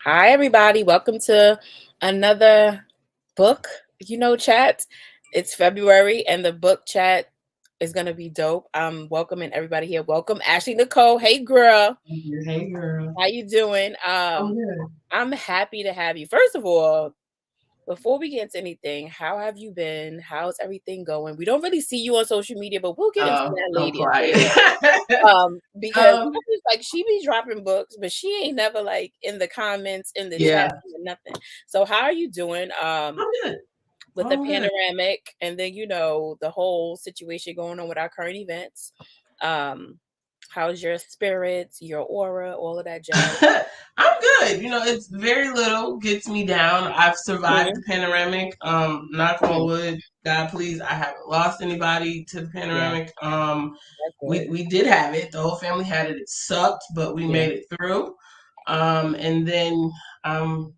Hi, everybody. Welcome to another book, chat. It's February and the book chat is going to be dope. I'm welcoming everybody here. Welcome, AshleyNicole. Hey, girl. Hey girl. How you doing? I'm good. I'm happy to have you. First of all, before we get into anything, how have you been? How's everything going? We don't really see you on social media, but we'll get into that I'm later. quiet. Because um, I just, like she be dropping books, but she ain't never like in the comments, in the chat, yeah, nothing. So how are you doing? I'm good. With the I'm good. panoramic, and then the whole situation going on with our current events. Um, how's your spirits, your aura, all of that jazz? I'm good. It's very little gets me down. I've survived the Mhm. panoramic. Knock on Mhm. wood. God please, I haven't lost anybody to the Yeah, panoramic. that's We good. we did have it. The whole family had it. It sucked, but we Yeah. made it through. And then I'm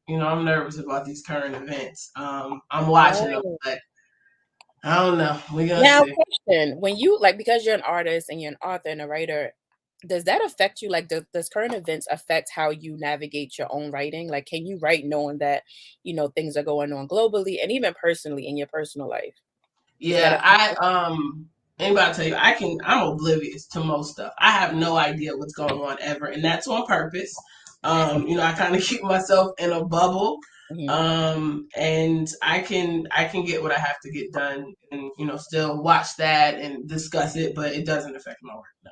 nervous about these current events. I'm watching them, Right. but I don't know. We're gonna Now, see. question: when you like, because you're an artist and you're an author and a writer, does that affect you? Like, does current events affect how you navigate your own writing? Like, can you write knowing that things are going on globally and even personally in your personal life? Does that Yeah, affect it? anybody tell you I'm oblivious to most stuff. I have no idea what's going on ever, and that's on purpose. I kind of keep myself in a bubble. Mhm. And I can get what I have to get done and still watch that and discuss it, but it doesn't affect my work. No.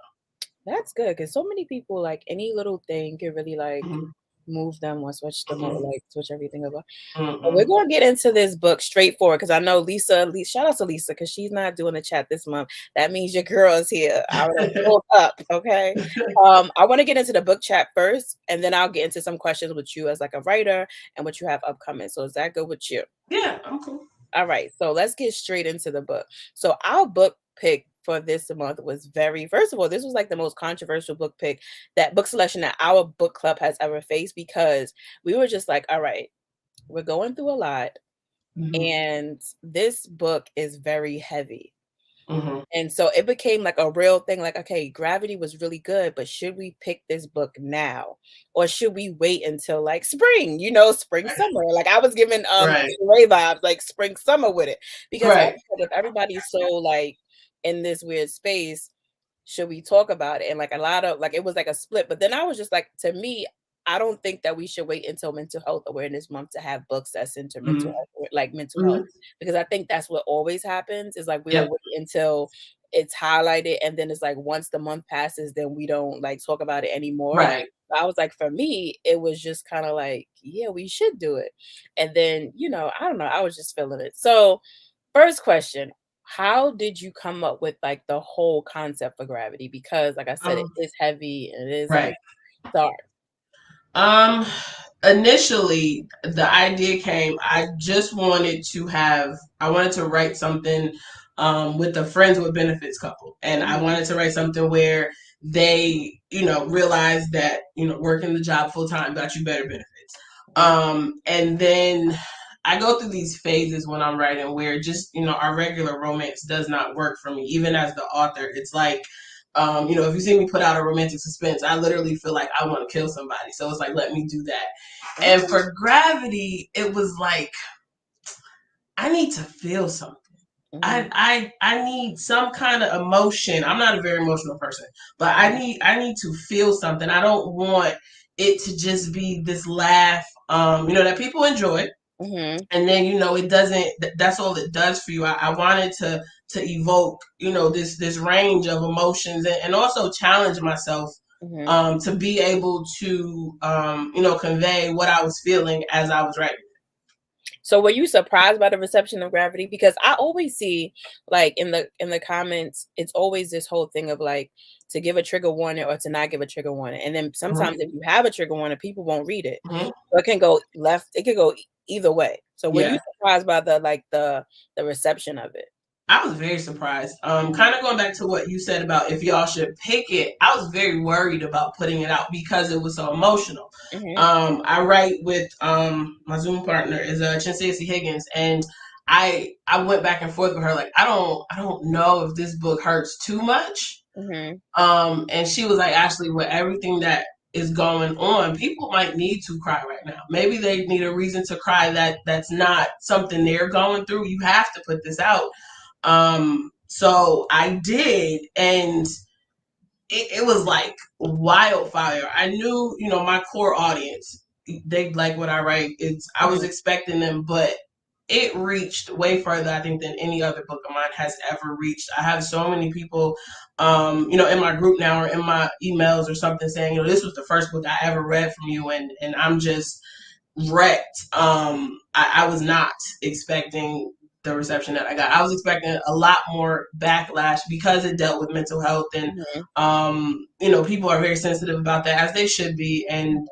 That's good because so many people like any little thing can really like Mm-hmm. move them or switch them or like switch everything over. But we're Mm-mm. gonna get into this book straightforward because I know Lisa, shout out to Lisa because she's not doing the chat this month. That means your girl is here. I would have pulled up, okay? I want to get into the book chat first, and then I'll get into some questions with you as like a writer and what you have upcoming. So is that good with you? Yeah, I'm cool. All right, so let's get straight into the book. So our book pick for this month was first of all, this was like the most controversial book selection that our book club has ever faced because we were just like, all right, we're going through a lot Mm-hmm. and this book is very heavy. Mm-hmm. And so it became like a real thing like, okay, Gravity was really good, but should we pick this book now? Or should we wait until like spring, spring, summer? Like I was giving Right. Ray vibes, like spring, summer with it. Because like Right. I said, if everybody's so like in this weird space, should we talk about it? And like a lot of like it was like a split. But then I was just like, to me, I don't think that we should wait until Mental Health Awareness Month to have books that center mental Mm-hmm. health, like mental health, Mm-hmm. because I think that's what always happens is like we'll Yep. wait until it's highlighted and then it's like once the month passes, then we don't like talk about it anymore. Right. I was like, for me, it was just kind of like, yeah, we should do it. And then, I don't know, I was just feeling it. So, first question, how did you come up with like the whole concept for Gravity? Because, like I said, it Um. is heavy and it is Right. like dark. Um, Initially, the idea came. I wanted to write something with a friends with benefits couple, and I Mhm. wanted to write something where they, realize that working the job full time got you better benefits. Mhm. And then I go through these phases when I'm writing where just our regular romance does not work for me. Even as the author, it's like if you see me put out a romantic suspense, I literally feel like I want to kill somebody. So it's like, let me do that. And Okay. for Gravity, it was like, I need to feel something. Mhm. I need some kind of emotion. I'm not a very emotional person, but Mhm. I need to feel something. I don't want it to just be this laugh, that people enjoy, Mhm. and then it doesn't. That's all it does for you. I wanted to evoke this range of emotions, and also challenge myself Mhm. to be able to convey what I was feeling as I was writing. So were you surprised by the reception of Gravity? Because I always see like in the comments, it's always this whole thing of like to give a trigger warning or to not give a trigger warning. And then Mm-hmm. sometimes if you have a trigger warning, people won't read it. Mm-hmm. So it can go left, it could go either way. So were you Yeah. surprised by the reception of it? I was very surprised. Mhm. Kind of going back to what you said about if y'all should pick it, I was very worried about putting it out because it was so emotional. Mhm. I write with my Zoom partner is Chinsacy Higgins, and I went back and forth with her like I don't know if this book hurts too much. Mhm. And she was like, Ashley, with everything that is going on, people might need to cry right now. Maybe they need a reason to cry that's not something they're going through. You have to put this out. So I did, and it was like wildfire. I knew, my core audience, they like what I write. I was Mhm. expecting them, but it reached way further, I think, than any other book of mine has ever reached. I have so many people, in my group now or in my emails or something saying, this was the first book I ever read from you, and I'm just wrecked. I was not expecting the reception that I got. I was expecting a lot more backlash because it dealt with mental health, and Mhm. people are very sensitive about that, as they should be. And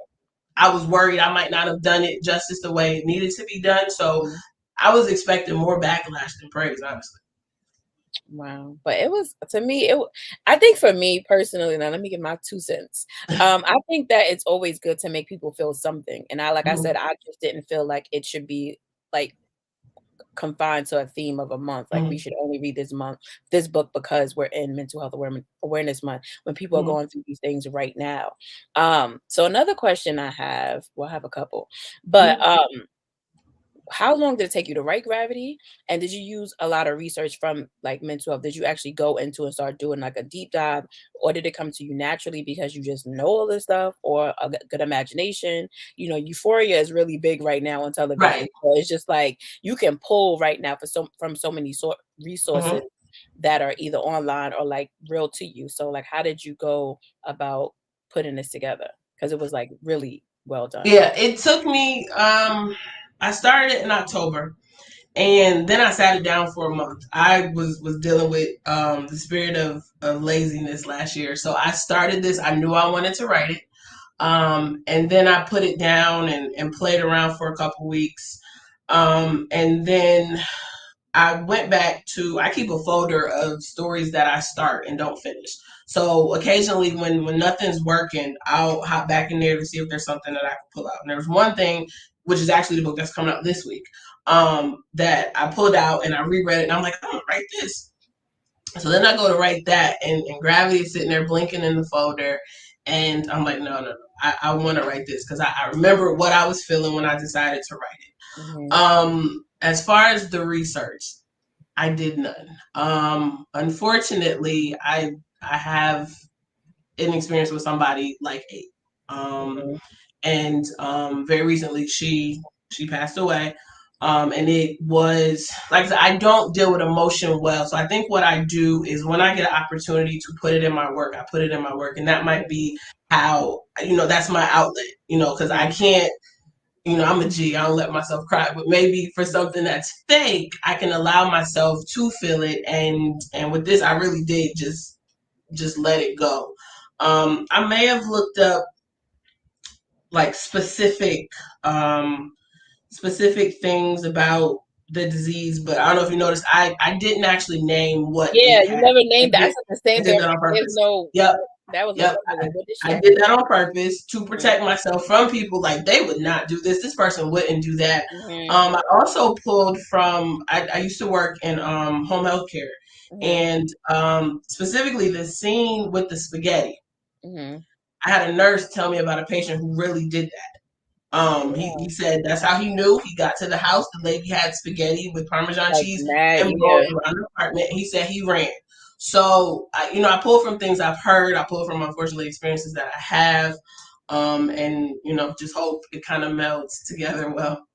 I was worried I might not have done it justice the way it needed to be done. So Mhm. I was expecting more backlash than praise, honestly. Wow. But it was to me, I think for me personally, now let me give my 2 cents. I think that it's always good to make people feel something. And like I Mhm, said, I just didn't feel like it should be like confined to a theme of a month. Like we mhm, should only read this book because we're in mental health awareness month when people are mhm, going through these things right now. So another question I have, well, I have a couple, but mhm. how long did it take you to write Gravity? And did you use a lot of research from like mental health? Did you actually go into and start doing like a deep dive, or did it come to you naturally because you just know all this stuff, or a good imagination? Euphoria is really big right now on television, Right. so it's just like you can pull right now from so many resources Mhm. that are either online or like real to you. So like, how did you go about putting this together? Because it was like really well done. Yeah, it took me. I started it in October, and then I sat it down for a month. I was dealing with the spirit of laziness last year, so I started this. I knew I wanted to write it, and then I put it down and played around for a couple weeks, and then I went back to, I keep a folder of stories that I start and don't finish. So occasionally when nothing's working, I'll hop back in there to see if there's something that I can pull out. And there's one thing, which is actually the book that's coming out this week, that I pulled out and I reread it and I'm like, I'm gonna write this. So then I go to write that, and Gravity is sitting there blinking in the folder, and I'm like, no, no, no. I want to write this because I remember what I was feeling when I decided to write it. Mhm. As far as the research, I did none. Unfortunately, I have an experience with somebody like A. Um, Mhm. and very recently she passed away. And it was like I said, I don't deal with emotion well. So I think what I do is when I get an opportunity to put it in my work, I put it in my work, and that might be how that's my outlet. Because I Mhm. can't I'm a G. I don't let myself cry, but maybe for something that's fake, I can allow myself to feel it. And with this, I really did just let it go. I may have looked up like specific things about the disease, but I don't know if you noticed, I didn't actually name what Yeah, it you had. never I named that. I did said the I same thing. did I'm that on like, there's purpose. no Yep. that was a Yep. bubble. Like, what did she I have? did that on purpose to Mhm. protect myself from people like they would not do this. This person wouldn't do that. Mhm. I also pulled from I used to work in home health care, Mhm. and specifically the scene with the spaghetti. Mhm. I had a nurse tell me about a patient who really did that. He Yeah. said that's how he knew. He got to the house. The lady had spaghetti with Parmesan Like cheese mad, and yeah. balls around the apartment. He said he ran. So I pull from things I've heard. I pull from unfortunately experiences that I have, and just hope it kind of melds together well.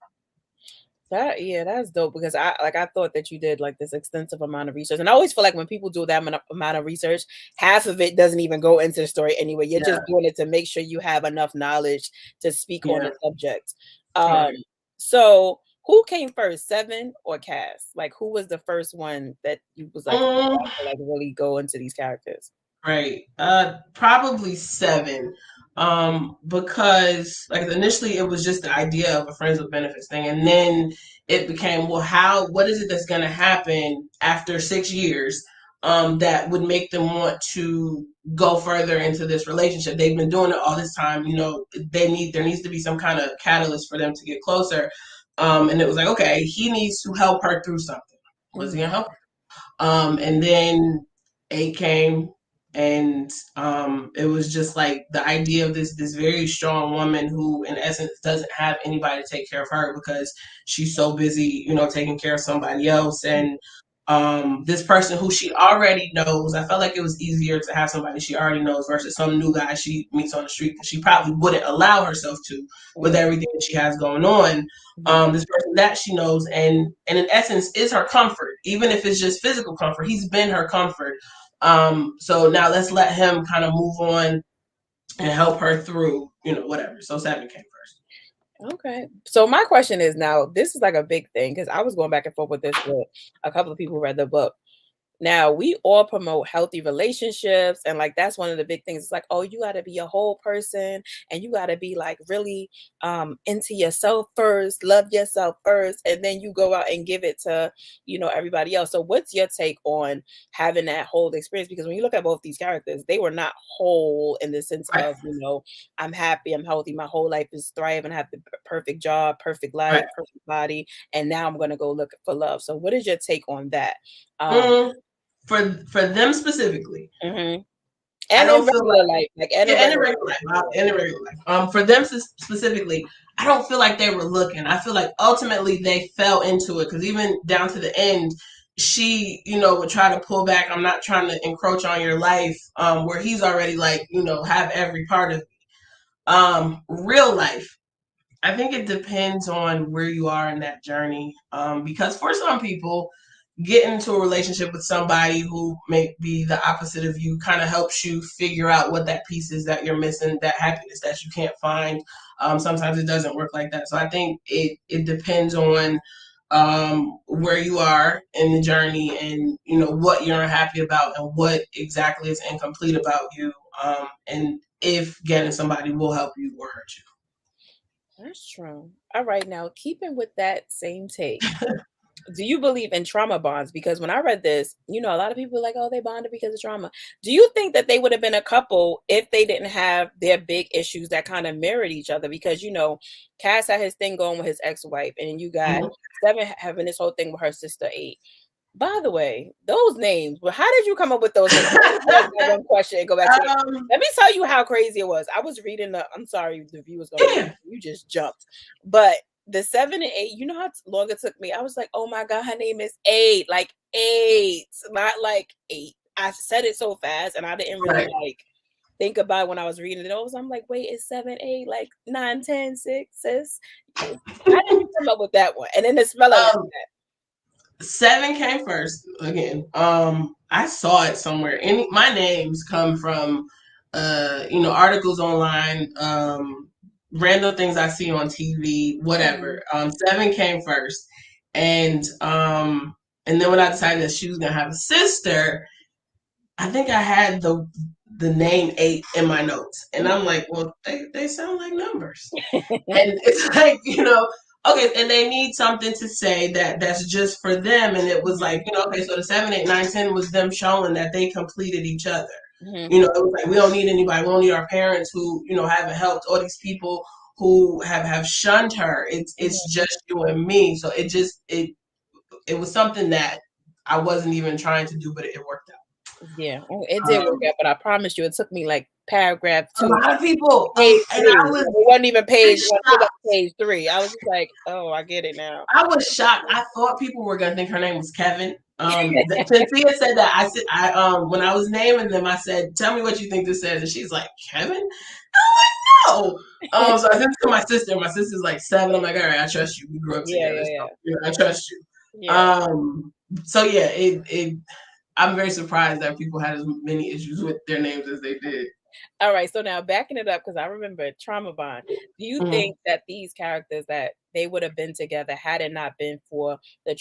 That's dope because I thought that you did like this extensive amount of research. And I always feel like when people do that amount of research, half of it doesn't even go into the story anyway. You're Yeah, just doing it to make sure you have enough knowledge to speak on yeah, the subject. Um, right. so who came first, Seven or Cass? Like who was the first one that you was like, okay, I Um, have to like really go into these characters? Right. Probably seven. Because like initially it was just the idea of a friends with benefits thing, and then it became, well, what is it that's gonna happen after 6 years that would make them want to go further into this relationship? They've been doing it all this time, there needs to be some kind of catalyst for them to get closer. And it was like, okay, he needs to help her through something. Was he Mhm. gonna help her? And then 8 came, and it was just like the idea of this very strong woman who in essence doesn't have anybody to take care of her because she's so busy, you know, taking care of somebody else. And this person who she already knows, I felt like it was easier to have somebody she already knows versus some new guy she meets on the street because she probably wouldn't allow herself to with everything that she has going on. This person that she knows and in essence is her comfort, even if it's just physical comfort. He's been her comfort. So now let's let him kind of move on and help her through, you know, whatever. So 7 came first. Okay. So my question is now, this is like a big thing because I was going back and forth with this with a couple of people who read the book. Now, we all promote healthy relationships, and like that's one of the big things. It's like, oh, you got to be a whole person and you got to be like really into yourself first, love yourself first, and then you go out and give it to, you know, everybody else. So what's your take on having that whole experience? Because when you look at both these characters, they were not whole in the sense Right, of, you know, I'm happy, I'm healthy, my whole life is thriving, I have the perfect job, perfect life, right. perfect body, and now I'm going to go look for love. So what is your take on that? Um, Mm, for them specifically, mhm. I And in don't feel regular like life, like, and in yeah, in the regular regular life, life, in the regular life. For them specifically, I don't feel like they were looking. I feel like ultimately they fell into it because even down to the end, she, you know, would try to pull back. I'm not trying to encroach on your life. Where he's already like, you know, have every part of real life. I think it depends on where you are in that journey. Because for some people, getting into a relationship with somebody who may be the opposite of you kind of helps you figure out what that piece is that you're missing, that happiness that you can't find. Sometimes it doesn't work like that. So I think it depends on where you are in the journey and, you know, what you're unhappy about and what exactly is incomplete about you. And if getting somebody will help you or hurt you. that's true. All right, now keeping with that same take, do you believe in trauma bonds? Because when I read this, you know, a lot of people are like, oh, they bonded because of trauma. Do you think that they would have been a couple if they didn't have their big issues that kind of mirrored each other? Because, you know, Cass had his thing going with his ex-wife, and you got Mhm. Seven having this whole thing with her sister Eight. By the way, those names, well, how did you come up with those names? Let me ask that one question and go back to it. um, Let me tell you how crazy it was. I was reading I'm sorry, the viewers gonna be, yeah, you just jumped. But the 7 and 8, you know how long it took me? I was like, oh my God, her name is Eight, like eight, not like eight. I said it so fast and I didn't really right. like think about it when I was reading it. I'm like, wait, it's 7, 8, like 9, 10, 6, sis. How did you come up with that one? And then the spelling like Um, 7 came first again. I saw it somewhere. Any my names come from you know, articles online, random things I see on TV, that? whatever. 7 came first. And then when I decided that she was gonna have a sister, I think I had the name 8 in my notes. And I'm like, well, they sound like numbers. And it's like, you know, okay, and they need something to say that's just for them. And it was like, Mhm, you know, okay, so the 7, 8, 9, 10 was them showing that they completed each other. mhm, You know, it was like we don't need anybody. We don't need our parents who, you know, haven't helped. All these people who have shunned her. It's mhm. just you and me. So it was something that I wasn't even trying to do, but it worked Yeah, it out. did work out, but I promise you, it took me like paragraph A 2, lot of people, page and 3. Like, it wasn't even page 1, it was like shocked. page 3. I was just like, "Oh, I get it now." I was shocked. I thought people were gonna think her name was Kevin. Cynthia said that. I said when I was naming them, I said, "Tell me what you think this says," and she's like, "Kevin." No. So I sent it to my sister. My sister's like 7. I'm like, all right, I trust you. We grew up Yeah, together, yeah, so yeah. you know, I trust you. Yeah. So yeah, it. I'm very surprised that people had as many issues with their names as they did. Alright, so now backing it up, because I remember Trauma Bond. Do you Mhm. think that these characters that they would have been together had it not been for the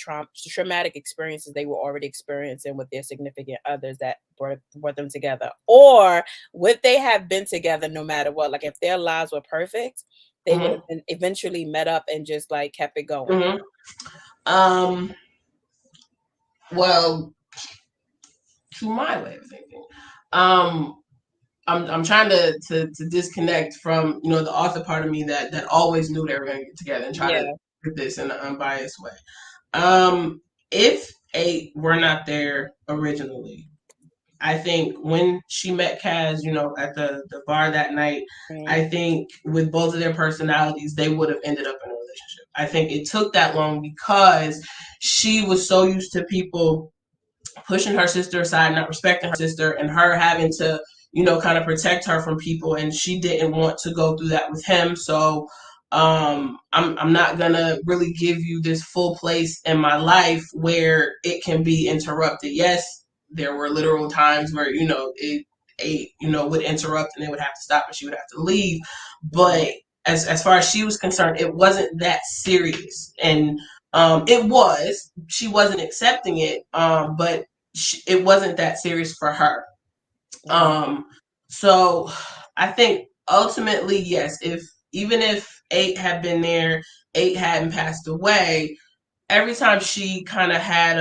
traumatic experiences they were already experiencing with their significant others that brought them together? Or would they have been together no matter what? Like, if their lives were perfect, they would have Mhm. been eventually met up and just, like, kept it going? Mhm. Um. Well, to my way of thinking, um, I'm trying to disconnect from, you know, the author part of me that always knew they were going to get together and try to Yeah. do this in an unbiased way. If 8 were not there originally, I think when she met Kaz, at the bar that night, Mhm. I think with both of their personalities, they would have ended up in a relationship. I think it took that long because she was so used to people pushing her sister aside, not respecting her sister, and her having to, kind of protect her from people. And she didn't want to go through that with him. So I'm not gonna really give you this full place in my life where it can be interrupted. Yes, there were literal times where it would interrupt and they would have to stop and she would have to leave. Mhm. But as far as she was concerned, it wasn't that serious, and it was. She wasn't accepting it, but it wasn't that serious for her. Mhm. Um, so I think ultimately, yes, if even if eight had been there, eight hadn't passed away, every time she kind of had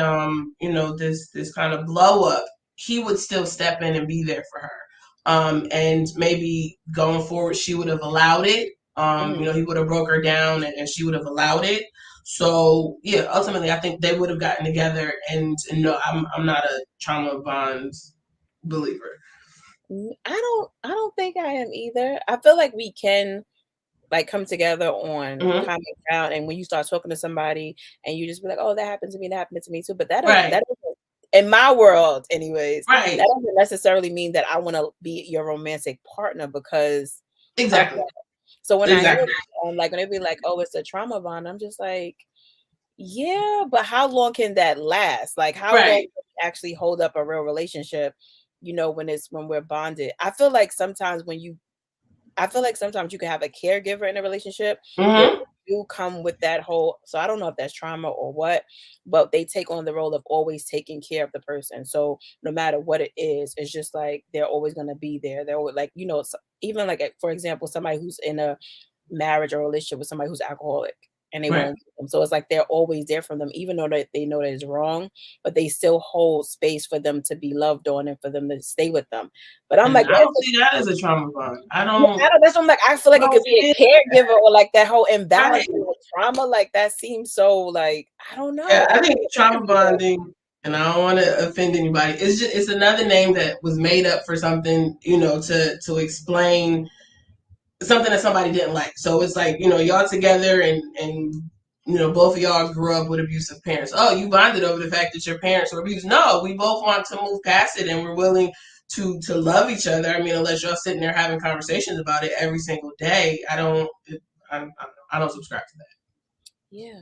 this kind of blow up, he would still step in and be there for her. And maybe going forward, she would have allowed it. Mhm. He would have broke her down, and she would have allowed it. So yeah, ultimately, I think they would have gotten together. And no, I'm not a trauma bonds believer. I don't think I am either. I feel like we can, like, come together on Hmm. common ground, and when you start talking to somebody and you just be like, "Oh, that happened to me, that happened to me too," but Right, that doesn't, in my world anyways, that right, doesn't necessarily mean that I wanna be your romantic partner because of exactly, that. So when I hear, exactly, like, when they be like, "Oh, it's a trauma bond," I'm just like, "Yeah, but how long can that last? Like, how long right. can we actually hold up a real relationship, when we're bonded?" I feel like sometimes you can have a caregiver in a relationship where Hmm. they do come with that whole, so I don't know if that's trauma or what, but they take on the role of always taking care of the person. So no matter what it is, it's just like they're always gonna be there. They're always like, even like, for example, somebody who's in a marriage or relationship with somebody who's alcoholic and they Right. won't leave them. So it's like they're always there for them, even though that they know that it's wrong, but they still hold space for them to be loved on and for them to stay with them. But I'm And like, I don't see that as a trauma bond. yeah, I don't, that's what I'm like, I feel I like it don't could be see a it. caregiver or like that whole imbalance Right. and like trauma, like that seems so like, I don't Yeah, know. I I feel think like it trauma could be that. bonding, and I don't want to offend anybody. It's another name that was made up for something, to explain something that somebody didn't like. So it's like, y'all together, and both of y'all grew up with abusive parents. Oh, you bonded over the fact that your parents were abused. No, we both want to move past it, and we're willing to love each other. I mean, unless y'all sitting there having conversations about it every single day, I, I don't subscribe to that. Yeah.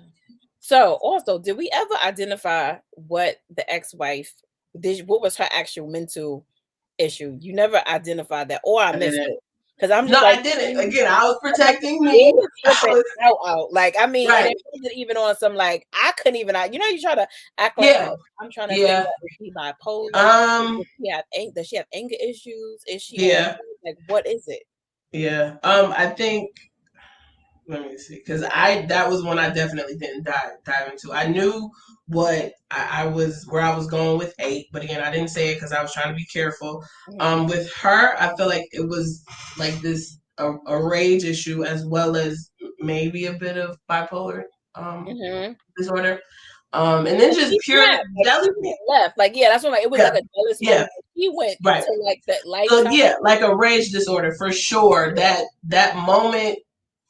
So also, did we ever identify what the ex-wife what was her actual mental issue? You never identified that, or I I missed didn't. it. Because I'm No, just like, I didn't. she Again, I was like, protecting she me. was I flipping was out. Like, I mean, and right. it wasn't even on some like I couldn't even you try to act like Yeah, I'm trying to figure yeah. out, is she bipolar? Um, Does she have anger issues? Is she on yeah, drugs? Like, what is it? yeah. I think, let me see, because I that was one I definitely didn't dive into. I knew what I was where I was going with eight, but again, I didn't say it because I was trying to be careful. Mhm. With her, I feel like it was like this a rage issue as well as maybe a bit of bipolar um Mhm. disorder. And then just She purely snapped, like, she jealousy. went left, like, yeah, that's what, like, it was Yeah, like a jealous yeah, moment. She went right. to, like, that So lifetime. yeah, like a rage disorder for sure. That moment.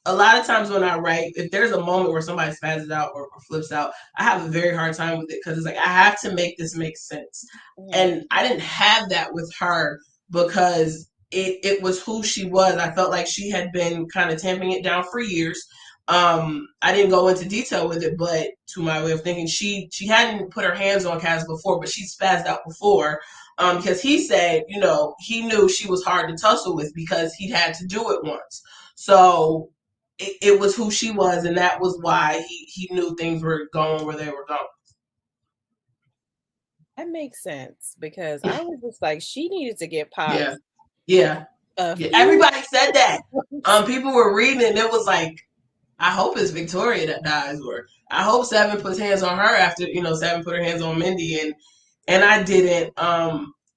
A lot of times when I write, if there's a moment where somebody spazzes out or flips out, I have a very hard time with it because it's like I have to make this make sense, Mhm. and I didn't have that with her because it was who she was. I felt like she had been kind of tamping it down for years. I didn't go into detail with it, but to my way of thinking, she hadn't put her hands on Kaz before, but she spazzed out before. Because he said, he knew she was hard to tussle with because he'd had to do it once. So it was who she was, and that was why he knew things were going where they were That makes sense because I going. was just like, she needed to get Yeah, Pops yeah, a yeah. few Everybody said that. months. People were reading it, and it was like, I hope it's Victoria that dies, or I hope Seven puts hands on her after Seven put her hands on Mindy, and I didn't.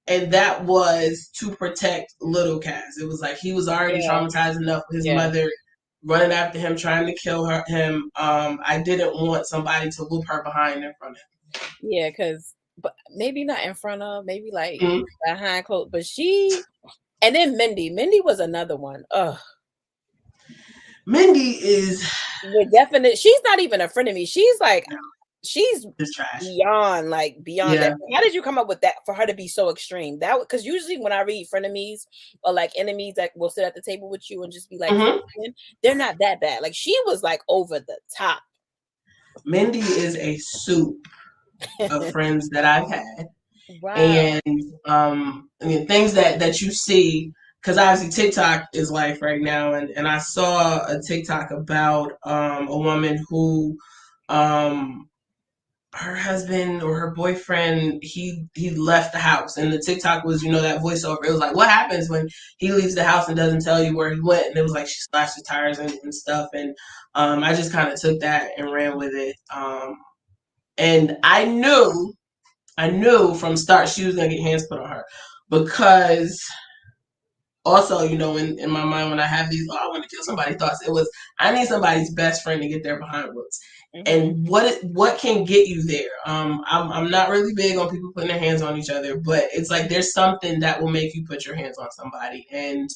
And that was to protect little Cass. It was like he was already Yeah, traumatized enough with his yeah, mother running after him, trying to kill him. I didn't want somebody to whoop her behind in front of him. yeah, because but maybe not in front of, maybe like Mhm. behind clothes. But she, and then Mindy was another one. Ugh, Mindy is with definite. She's not even a friend of me. She's like, she's just trash. beyond, like beyond that. Yeah. How did you come up with that for her to be so extreme? That because usually when I read frenemies or like enemies that will sit at the table with you and just be like, Hmm. they're not that bad. Like she was like over the top. Mindy is a soup of friends that I've had. Wow. And I mean things that you see, because obviously TikTok is life right now, and I saw a TikTok about a woman who um her husband or her boyfriend, he left the house, and the TikTok was, that voiceover. It was like, what happens when he leaves the house and doesn't tell you where he went? And it was like she slashed his tires and stuff. And I just kind of took that and ran with it. And I knew from start she was gonna get hands put on her, because also, in my mind, when I have these, oh, I want to kill somebody thoughts, it was, I need somebody's best friend to get their behind whoops. Hmm. And what can get you there? I'm not really big on people putting their hands on each other, but it's like there's something that will make you put your hands on somebody. And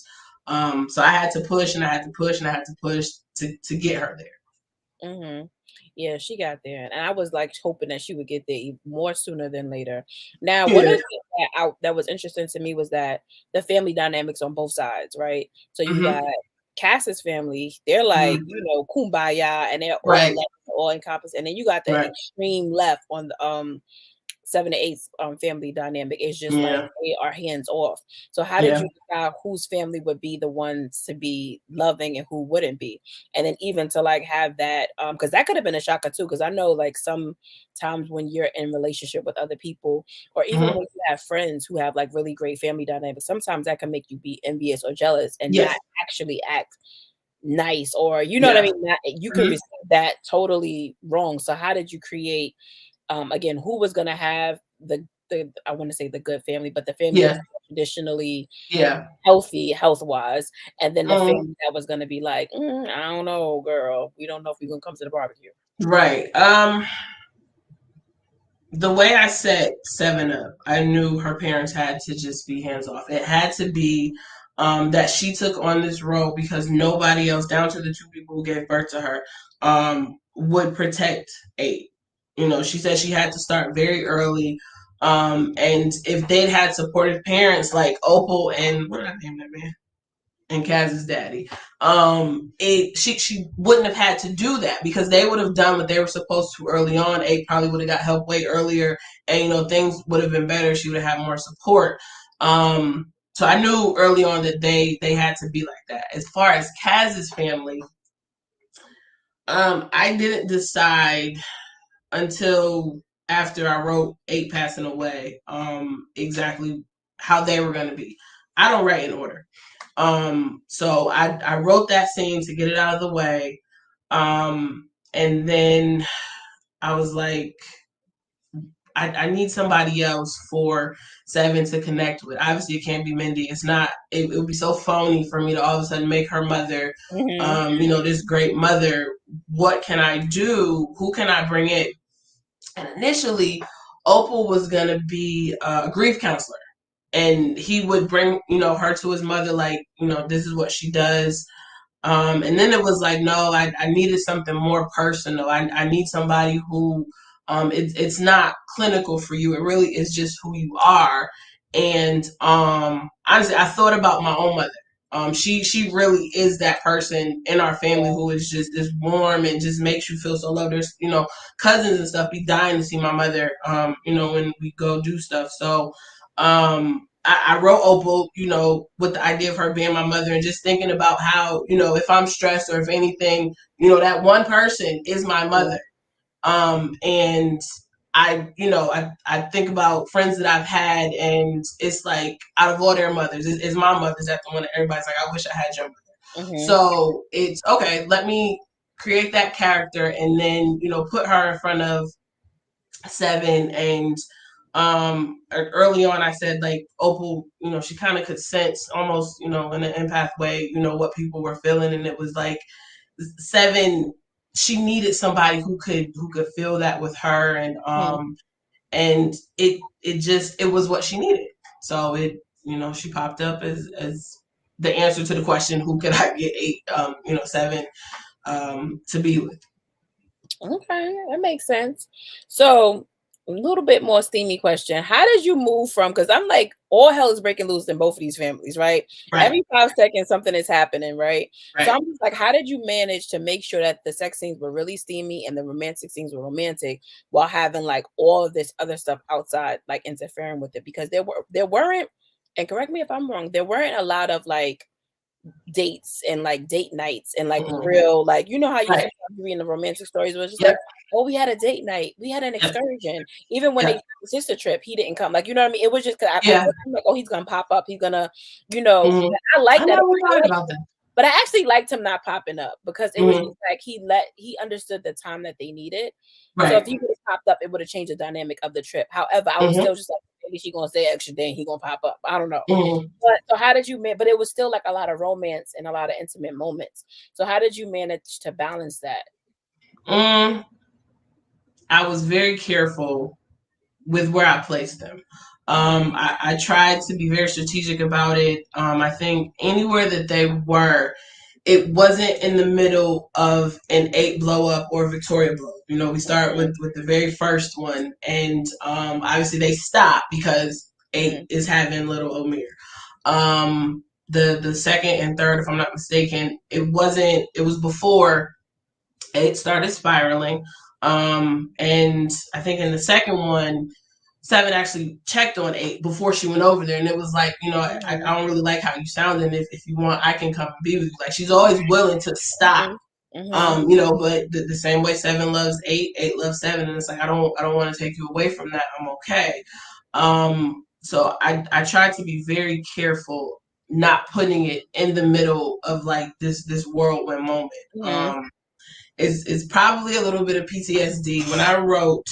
so I had to push and I had to push and I had to push to get her Hmm. Yeah, she got there, and I was like hoping that she would get there more sooner than later. Now, one of there. the things that was interesting to me was that the family dynamics on both sides, right? So you Hmm. got Cass's family; they're like, Hmm. kumbaya, and they're all Right, love, all encompassing. And then you got the right, extreme left on the 7 to 8 family dynamic. Is just like yeah, they are hands off. So how did yeah, you decide whose family would be the ones to be loving and who wouldn't be? And then even to like have that, because that could have been a shocker too. Because I know like sometimes when you're in relationship with other people, or even hmm, when you have friends who have like really great family dynamics, sometimes that can make you be envious or jealous and not yes, actually act nice, or you know what I yeah, mean? You can hmm, receive that totally wrong. So how did you create again, who was gonna have the I want to say the good family, but the family that's yeah, traditionally yeah, healthy health wise, and then the mm, family that was gonna be like, I don't know, girl, we don't know if we're gonna come to the barbecue. right. The way I set Seven Up, I knew her parents had to just be hands off. It had to be that she took on this role because nobody else, down to the two people who gave birth to her, would protect Eight. She said she had to start very early. And if they'd had supportive parents like Opal and what did I name that man? And Kaz's daddy, she wouldn't have had to do that because they would have done what they were supposed to early on. A probably would have got help way earlier, and things would have been better. She would have had more support. So I knew early on that they had to be like that. As far as Kaz's family, I didn't decide until after I wrote Eight passing away, exactly how they were going to be. I don't write in order. So I wrote that scene to get it out of the way. And then I was like, I need somebody else for Seven to connect with. Obviously, it can't be Mindy. It's not. It would be so phony for me to all of a sudden make her mother. Hmm. This great mother. What can I do? Who can I bring in? And initially, Opal was gonna be a grief counselor, and he would bring her to his mother, like, this is what she does. And then it was like, no, I needed something more personal. I need somebody who, it's not clinical for you. It really is just who you are. And honestly, I thought about my own mother. She really is that person in our family who is just this warm and just makes you feel so loved. There's, cousins and stuff be dying to see my mother, when we go do stuff. So, I wrote Opal, with the idea of her being my mother and just thinking about how, if I'm stressed or if anything, that one person is my Yeah. mother. And I think about friends that I've had, and it's like out of all their mothers, is my mother's that the one that everybody's like, I wish I had your mother. Hmm. So it's okay. Let me create that character and then, put her in front of Seven. And early on I said, like, Opal, she kind of could sense almost, in an empath way, what people were feeling. And it was like Seven, she needed somebody who could feel that with her. And and it was what she needed. So she popped up as the answer to the question, who could I get eight, seven, to be with. Okay, that makes sense. So, a little bit more steamy question. How did you move from, because I'm like, all hell is breaking loose in both of these families, right? Right, Every 5 seconds, something is happening, right? So right. I'm just like, how did you manage to make sure that the sex scenes were really steamy and the romantic scenes were romantic while having like all of this other stuff outside, like interfering with it? Because there weren't, and correct me if I'm wrong, there weren't a lot of like dates and like date nights and like Mhm. real, like, you know how you Right. sometimes read in the romantic stories where it's just Yep. like, oh, we had a date night, we had an Yep. excursion. Even when they Yep. took the sister trip, he didn't come. Like, you know what I mean? It was just 'cause at Yeah. first I'm like, oh, he's gonna pop up, he's gonna, Hmm. I like I that. never thought about that. But I actually liked him not popping up because it was Hmm. just like he understood the time that they needed. So if Right. he would have popped up, it would have changed the dynamic of the trip. However, I was Hmm. still just like, maybe she gonna say extra day, he gonna pop up. I don't know. Hmm. But so how did you but it was still like a lot of romance and a lot of intimate moments. So how did you manage to balance that? Mm, I was very careful with where I placed them. Mhm, I tried to be very strategic about it. I think anywhere that they were, it wasn't in the middle of an eight blow up or Victoria blow. We start mhm, with the very first one, and obviously they stop because eight mhm, is having little Omir. The second and third, if I'm not mistaken, it wasn't. It was before eight started spiraling. And I think in the second one, seven actually checked on eight before she went over there, and it was like, I mhm, don't really like how you sound, and if you want, I can come and be with you. Like, she's always willing to stop. mhm, mhm, But the same way seven loves eight, eight loves seven, and it's like, I don't want to take you away from that. I'm okay. So I tried to be very careful not putting it in the middle of like this whirlwind moment. mhm, Um, is probably a little bit of PTSD. When I wrote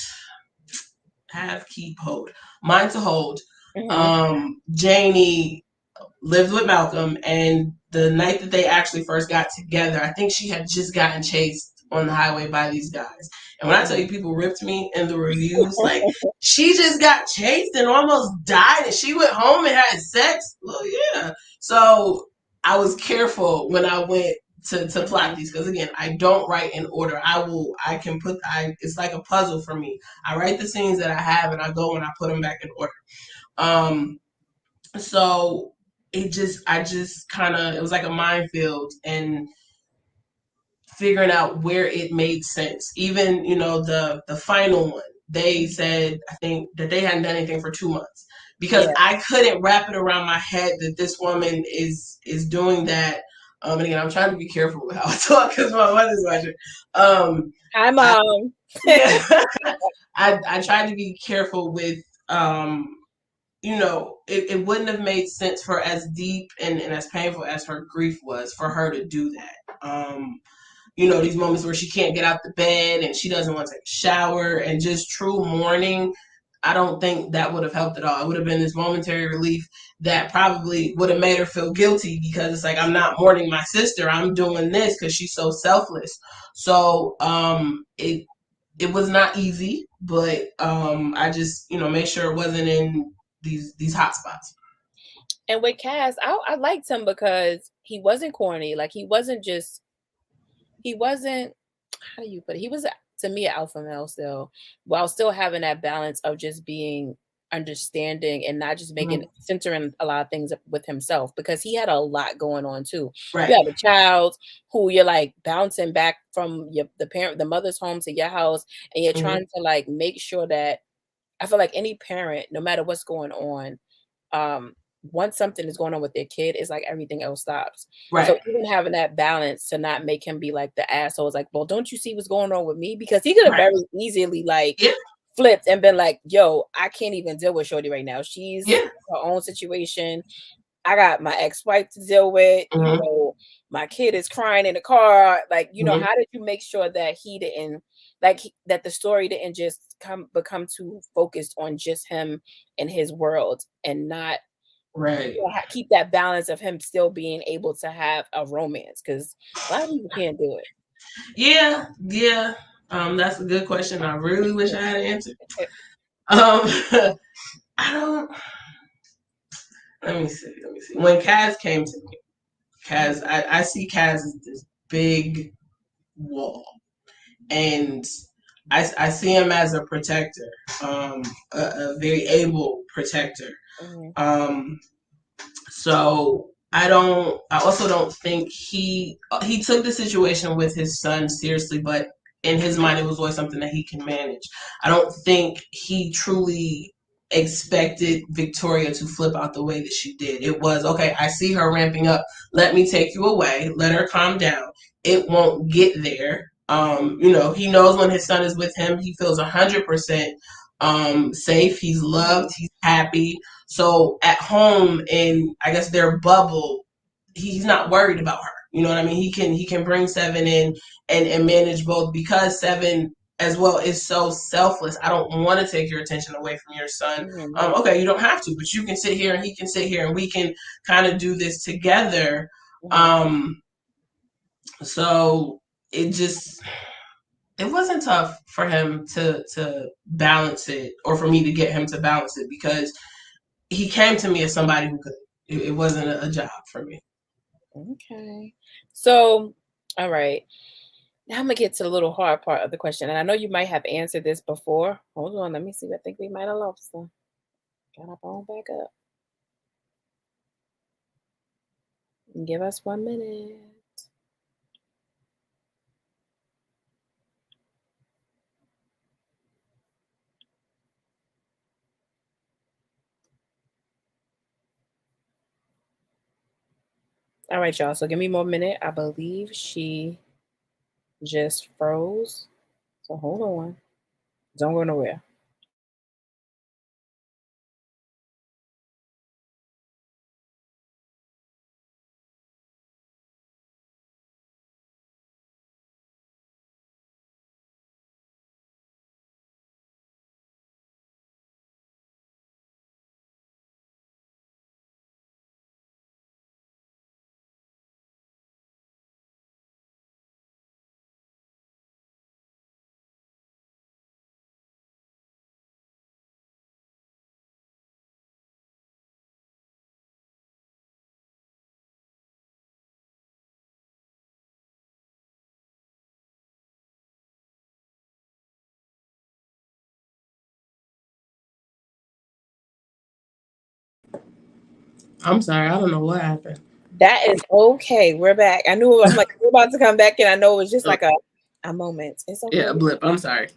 Have, Keep, Hold, Mine to Hold, mhm, Janie lived with Malcolm, and the night that they actually first got together, I think she had just gotten chased on the highway by these guys. And when I tell mhm. you, people ripped me in the reviews, like, she just got chased and almost died, and she went home and had sex. Well, yeah. So I was careful when I went to plot Mhm. these, because again, I don't write in order. I can put it's like a puzzle for me. I write the scenes that I have, and I go and I put them back in order. Um, so I just kind of, it was like a minefield, and figuring out where it made sense. Even, the final one, they Mhm. said, I think, that they hadn't done anything for 2 months, because Yeah. I couldn't wrap it around my head that this woman is doing that. And again, I'm trying to be careful with how I talk because my mother's watching. Hi, I, mom. yeah, I tried to be careful with, um, it wouldn't have made sense for, as deep and as painful as her grief was, for her to do that. These moments where she can't get out the bed and she doesn't want to take a shower and just true mourning. I don't think that would have helped at all. It would have been this momentary relief that probably would have made her feel guilty, because it's like, I'm not mourning my sister. I'm doing this because she's so selfless. So it was not easy, but I just made sure it wasn't in these hot spots. And with Cass, I liked him because he wasn't corny. Like he wasn't, how do you put it? He was to me an alpha male still, while still having that balance of just being understanding and not just making Mhm. centering a lot of things with himself, because he had a lot going on too. You Right. have a child who you're like bouncing back from the mother's home to your house, and you're Hmm. trying to like make sure that, I feel like any parent, no matter what's going on, um, once something is going on with their kid, it's like everything else stops. So Right. even having that balance to not make him be like the asshole, is like, well, don't you see what's going on with me? Because he could have Right. very easily like Yeah. flipped and been like, yo, I can't even deal with Shorty right now. She's Yeah. her own situation. I got my ex-wife to deal with, Hmm. my kid is crying in the car. Like, Hmm. how did you make sure that he didn't like that the story didn't just become too focused on just him and his world, and not Right. keep that balance of him still being able to have a romance, because a lot of people can't do Yeah. Yeah. That's a good question. I really wish I had an answer. it. I don't. Let me see. Let me see. When Kaz came to me, Kaz, I see Kaz as this big wall, and I see him as a protector, a very able protector. Mhm. Um, So I also don't think he took the situation with his son seriously, but in his mind it was always something that he can manage. I don't think he truly expected Victoria to flip out the way that she did. It was, okay, I see her ramping up. Let me take you away. Let her calm down. It won't get there. He knows when his son is with him, he feels 100% safe. He's loved. Mhm. He's happy. So at home in, I guess, their bubble, he's not worried about her. You know what I mean? He can bring Seven in and manage both, because Seven as well is so selfless. I don't want to take your attention away from your son. Mhm. Okay, you don't have to, but you can sit here and he can sit here and we can kind of do this together. Mhm. Um, so it just it wasn't tough for him to balance it, or for me to get him to balance it, because he came to me as somebody who could. It wasn't a job for me. Okay. So, all right. Now I'm gonna get to the little hard part of the question, and I know you might have answered this before. Hold on, let me see. I think we might have lost them. Got our phone back up. Give us 1 minute. All right, y'all. So give me 1 minute. I believe she just froze. So hold on. Don't go nowhere. I'm sorry, I don't know what happened. That is okay. We're back. I knew I'm like we're about to come back and I know it was just Oh, like a moment. It's yeah, okay. a blip. I'm sorry.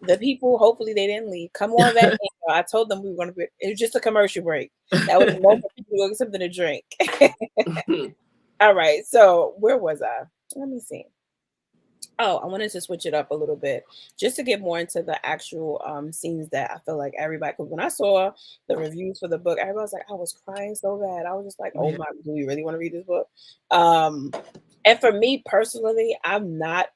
The people, hopefully they didn't leave. Come on back in. I told them we were gonna be it was just a commercial break. That was the moment for people to get something to drink. All right. So where was I? Let me see. Oh, I wanted to switch it up a little bit just to get more into the actual scenes that I feel like everybody. Because when I saw the reviews for the book, everybody was like, I was crying so bad. I was just like, oh Yeah. my, do we really want to read this book? Um, and for me personally, I'm not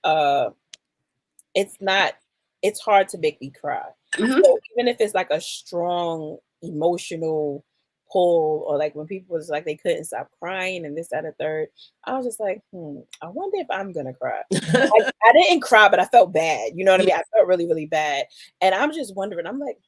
it's not it's hard to make me cry. Hmm. So even if it's like a strong emotional pull, or like when people was like they couldn't stop crying and this, that, and third, I was just like, I wonder if I'm gonna cry. I didn't cry, but I felt bad. You know what I Yeah. mean? I felt really, really bad. And I'm just wondering, I'm like,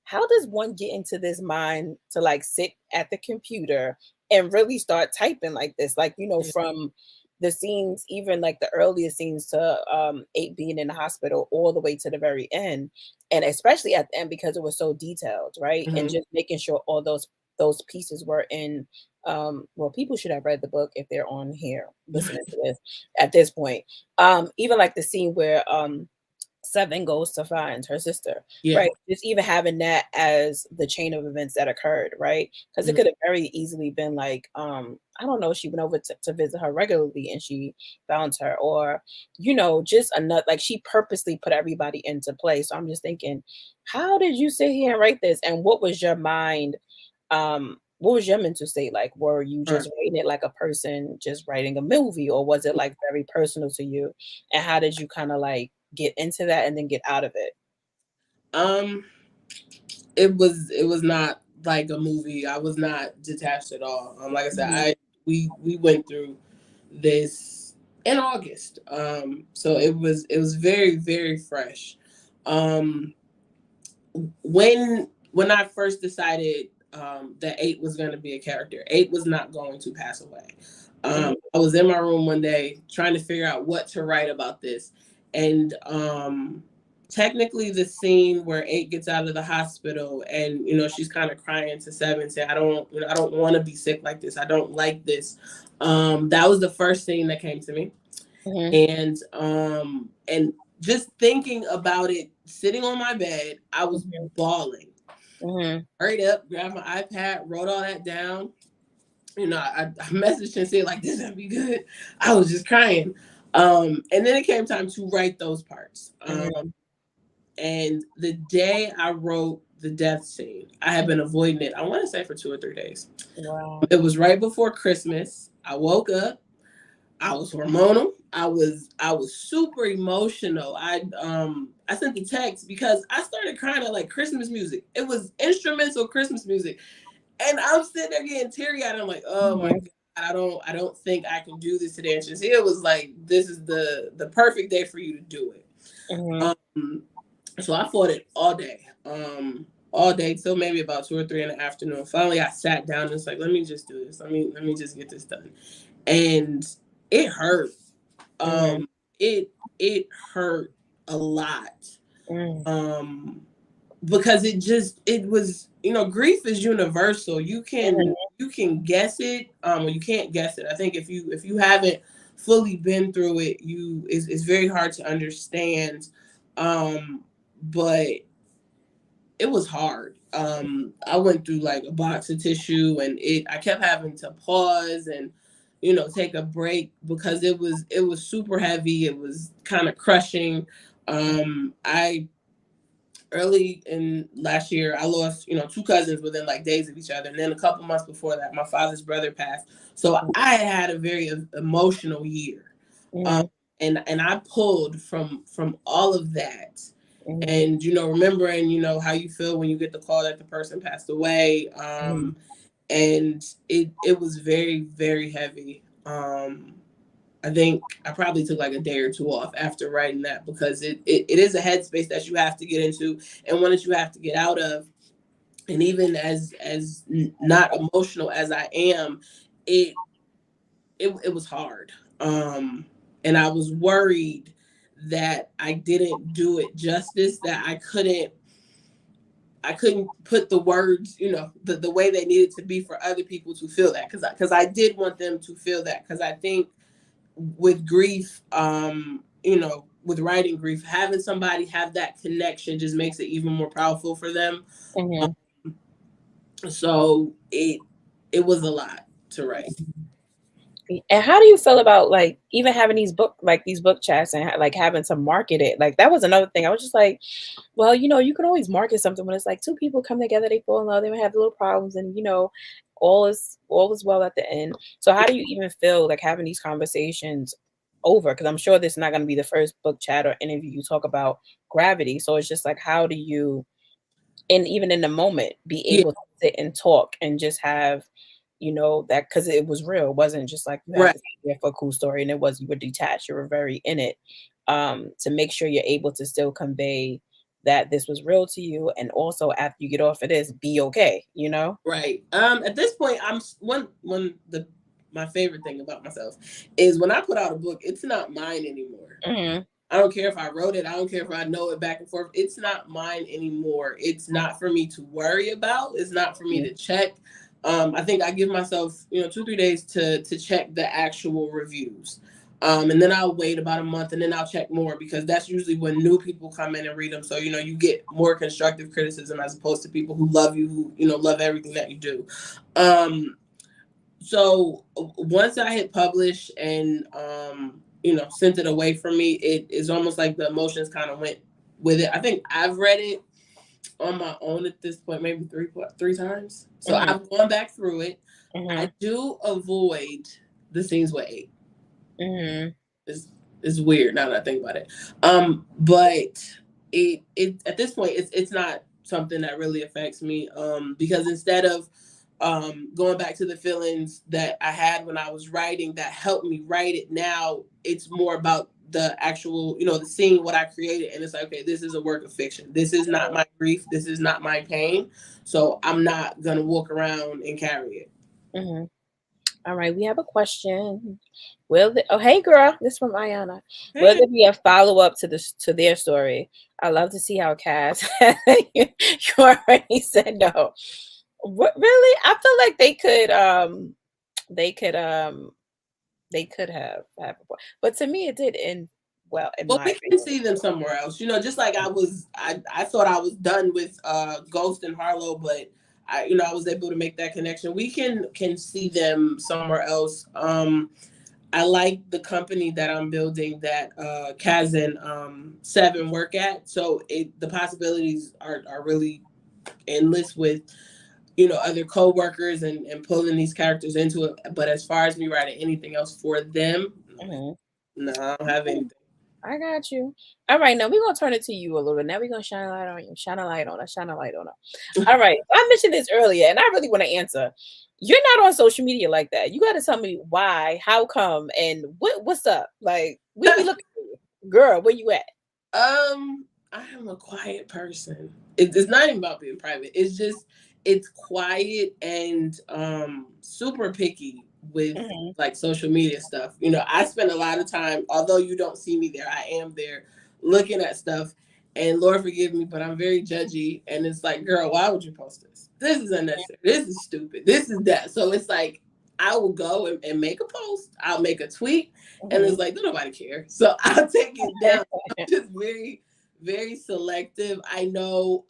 how does one get into this mind to like sit at the computer and really start typing like this? Like, from the scenes, even like the earliest scenes to eight being in the hospital all the way to the very end. And especially at the end because it was so detailed, right? And Hmm. just making sure all those pieces were in well, people should have read the book if they're on here listening to this at this point. Even like the scene where Seven goes to find her sister, Yeah. right? Just even having that as the chain of events that occurred, right? Because it Hmm. could have very easily been like, I don't know, she went over to visit her regularly and she found her, or, just another, like she purposely put everybody into place. So I'm just thinking, how did you sit here and write this? And what was your mind? What was your mental state like? Were you Right. just writing it like a person just writing a movie, or was it like very personal to you? And how did you kind of like get into that and then get out of it? Um, it was not like a movie. I was not detached at all. Like I said, Mhm. we went through this in August. So it was very, very fresh. Um, when I first decided that 8 was going to be a character, 8 was not going to pass away. Mhm, I was in my room one day trying to figure out what to write about this, and technically the scene where 8 gets out of the hospital and she's kind of crying to 7, saying, I don't want to be sick like this. I don't like this. That was the first scene that came to me, mhm, and just thinking about it, sitting on my bed, I was mhm, bawling. mhm, Hurried up, grabbed my iPad, wrote all that down. I messaged and said like, this gonna be good. I was just crying. And then it came time to write those parts. mhm. And the day I wrote the death scene, I had been avoiding it, I want to say for 2 or 3 days. Wow. It was right before Christmas. I woke up, I was hormonal. I was super emotional. I sent the text because I started crying at like Christmas music. It was instrumental Christmas music. And I'm sitting there getting teary eyed. I'm like, oh my Mhm, God, I don't think I can do this today. And Shazia was like, this is the perfect day for you to do it. mhm, Um so I fought it all day. All day till maybe about 2 or 3 in the afternoon. Finally I sat down and was like, let me just do this. Let me just get this done. And it hurt. mhm, Um it hurt a lot. mhm, Um because it was, grief is universal. You can guess it, or you can't guess it. I think if you haven't fully been through it, it's very hard to understand. But it was hard. I went through like a box of tissue, and I kept having to pause and take a break because it was super heavy. It was kind of crushing. I Early in last year, I lost, 2 cousins within like days of each other. And then a couple months before that, my father's brother passed. So I had a very emotional year. Um, mhm, and I pulled from all of that. mhm, And, remembering, how you feel when you get the call that the person passed away. mhm, And it was very, very heavy. I think I probably took like a day or two off after writing that because it is a headspace that you have to get into and one that you have to get out of. And even as not emotional as I am, it it was hard. And I was worried that I didn't do it justice, that I couldn't put the words, the way they needed to be for other people to feel that, because I did want them to feel that, because I think with grief, with writing grief, having somebody have that connection just makes it even more powerful for them. mhm. So it was a lot to write. And how do you feel about, like, even having these book chats and like having to market it? Like, that was another thing. I was just like, well, you can always market something when it's like two people come together, they fall in love, they may have little problems, and all is well at the end. So how do you even feel like having these conversations over? Because I'm sure this is not going to be the first book chat or interview you talk about gravity. So it's just like, how do you, and even in the moment, be Yeah, able to sit and talk and just have, that, because it was real. It wasn't just like you had right, to sit there for a cool story, and it was, you were detached, you were very in it. To make sure you're able to still convey that this was real to you, and also after you get off of this, be okay. right. At this point, one the my favorite thing about myself is when I put out a book, it's not mine anymore. Mhm, I don't care if I wrote it. I don't care if I know it back and forth. It's not mine anymore. It's not for me to worry about. It's not for me mhm, to check. I think I give myself, 2 3 days to check the actual reviews. And then I'll wait about a month, and then I'll check more, because that's usually when new people come in and read them. So, you get more constructive criticism as opposed to people who love you, who, love everything that you do. Um, so once I hit publish and sent it away from me, it is almost like the emotions kind of went with it. I think I've read it on my own at this point maybe three times. So mhm, I've gone back through it. I mhm, do avoid the scenes with 8. mhm, It's weird now that I think about it. But it at this point it's not something that really affects me. Because instead of going back to the feelings that I had when I was writing that helped me write it, now it's more about the actual, seeing what I created, and it's like, okay, this is a work of fiction. This is not my grief. This is not my pain. So I'm not gonna walk around and carry it. Mhm. All right, we have a question. Oh, hey girl, this from Ayana. Will Hey. there be a follow-up to their story? I love to see how Cass you already said no. What, really? I feel like they could they could have but to me it did end well in Well, my we can opinion. see them somewhere else. Just like I thought I was done with Ghost and Harlow, but I was able to make that connection. We can see them somewhere else. I like the company that I'm building that Kaz and Seven work at. So the possibilities are really endless with other co-workers and pulling these characters into it. But as far as me writing anything else for them, Mhm. no, I don't have anything. I got you. All right, now we're gonna turn it to you a little bit. Now we're gonna shine a light on you. Shine a light on us. Shine a light on us. All right. I mentioned this earlier, and I really want to answer. You're not on social media like that. You got to tell me why, how come, and what's up. Like we be looking for you, girl. Where you at? I am a quiet person. It's not even about being private. It's just it's quiet and super picky with Mhm. like social media stuff. I spend a lot of time, although you don't see me there, I am there looking at stuff. And Lord forgive me, but I'm very judgy. And it's like, girl, why would you post this? This is unnecessary. This is stupid. This is that. So it's like I will go and make a post. I'll make a tweet, and Mhm. it's like, don't nobody care. So I'll take it down. I'm just very, very selective. I know,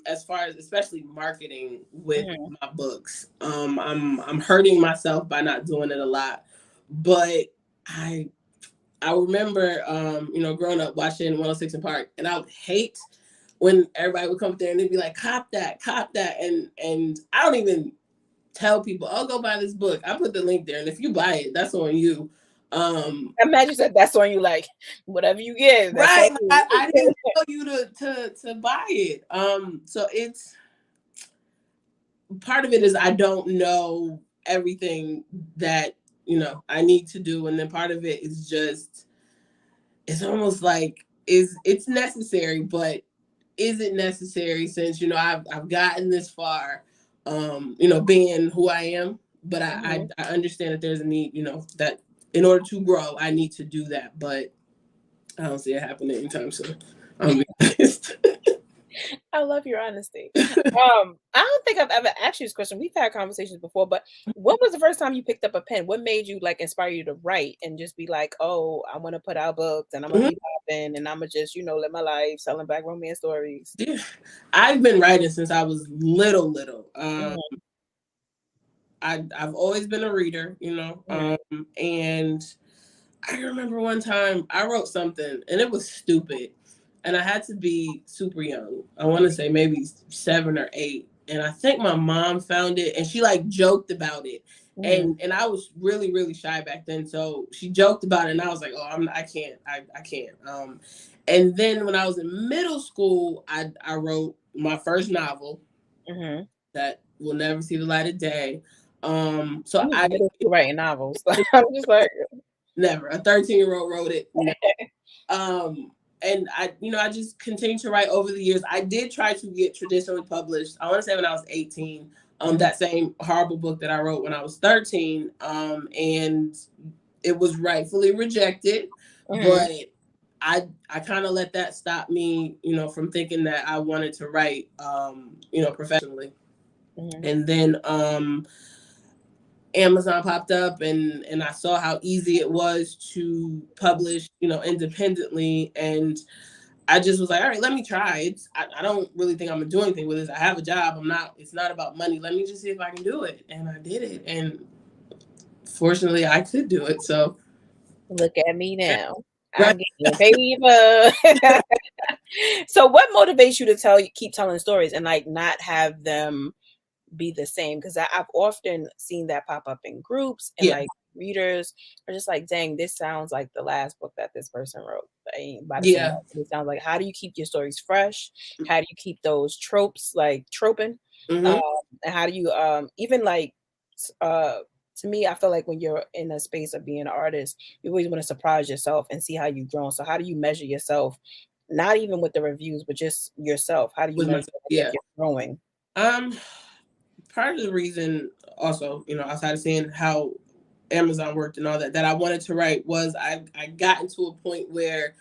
as far as especially marketing with Mhm. my books, I'm hurting myself by not doing it a lot. But I I remember, growing up watching 106 in Park, and I would hate when everybody would come up there and they'd be like, cop that, and I don't even tell people, "Oh, go buy this book." I put the link there, and if you buy it, that's on you. Imagine said that's on you. Like whatever you get, that's on Right. you. I didn't tell you to buy it. So it's part of it is I don't know everything that I need to do, and then part of it is just it's almost like it's necessary, but is it necessary since I've gotten this far, being who I am. But Mhm. I understand that there's a need, that in order to grow, I need to do that. But I don't see it happening anytime soon. I'm gonna be honest. I love your honesty. I don't think I've ever asked you this question. We've had conversations before, but when was the first time you picked up a pen? What made you like inspire you to write and just be like, oh, I want to put out books and I'm gonna Mhm. be popping and I'm gonna just, live my life selling back romance stories. Yeah. I've been writing since I was little. Mhm. I've always been a reader, Mhm. and I remember one time I wrote something and it was stupid, and I had to be super young. I want to say maybe 7 or 8, and I think my mom found it and she like joked about it, Mhm. and I was really really shy back then, so she joked about it, and I was like, oh, I can't, I can't. And then when I was in middle school, I wrote my first novel Mhm. that will never see the light of day. So You was I middle school writing novels. I'm just like, never a 13-year-old wrote it. um and I just continued to write over the years. I did try to get traditionally published, I want to say when I was 18, Mhm. that same horrible book that I wrote when I was 13, and it was rightfully rejected. Mhm. But I kind of let that stop me, from thinking that I wanted to write, professionally. Mhm. And then Amazon popped up, and I saw how easy it was to publish, independently, and I just was like, all right, let me try. I don't really think I'm gonna do anything with this. I have a job. It's not about money. Let me just see if I can do it. And I did it. And fortunately I could do it. So Look at me now. right. I'm getting paper. So what motivates you to keep telling stories and like not have them be the same? Because I've often seen that pop up in groups and Yeah. like readers are just like, dang, this sounds like the last book that this person wrote. Ain't by the same Yeah. author. It sounds like, how do you keep your stories fresh? How do you keep those tropes like troping? Um, Hmm. and how do you even like uh to me, I feel like when you're in a space of being an artist, you always want to surprise yourself and see how you've grown. So how do you measure yourself? Not even with the reviews, but just yourself. How do you with measure myself. like, if Yeah. you're growing? Um, Part of the reason also, outside of seeing how Amazon worked and all that, that I wanted to write was I got into a point where,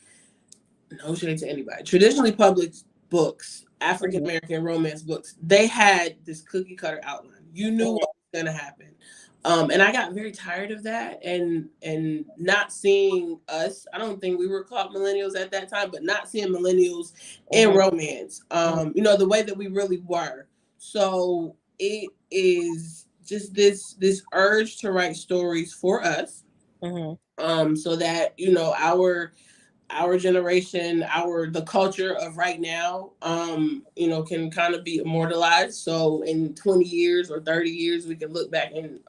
no shade to anybody, traditionally published books, African Mhm, American romance books, they had this cookie cutter outline. You knew mhm, what was gonna happen. And I got very tired of that, and not seeing us. I don't think we were called millennials at that time, but not seeing millennials in mhm, romance. mhm, The way that we really were. So it is just this urge to write stories for us, mhm, so that our generation, the culture of right now, can kind of be immortalized. So in 20 years or 30 years, we can look back and,